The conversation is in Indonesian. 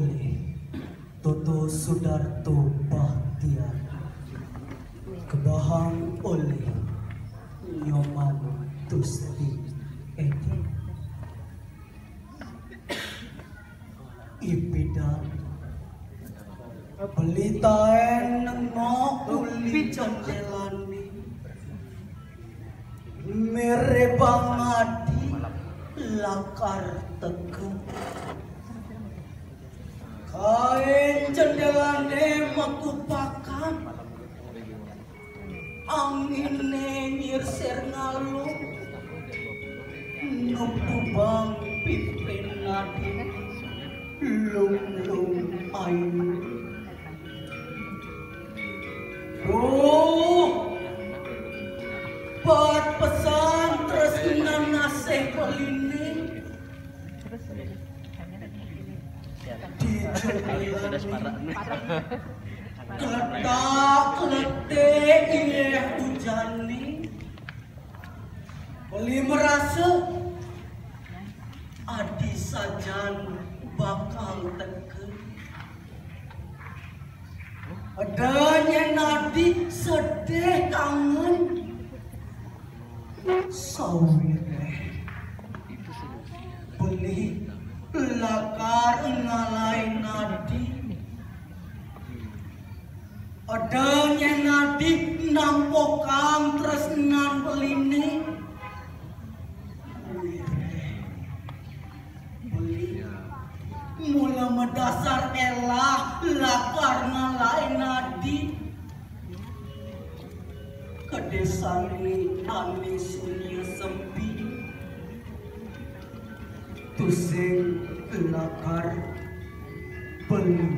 oleh Toto Sudarto Bahtiar, kebahang oleh Nyoman Tusti Edi, Ipida Pelitaen nengok uli candelani mere bangadi lakar teken kain candelane makupakan angine nyirser ngalu nupubang pimpin nadi lung-lung ayu. Buat pesan terus nanaseh pelini di keletak letek iya hujani beli merasa adi sajan bakal teken adanya nadi sedih kangen sawire beli lakar ngalai nadi adanya nadi nampokang tresnan beline beli mula medasar elah lakar ngalai nadi kedesani ani sunyi sempi tusing lakar beli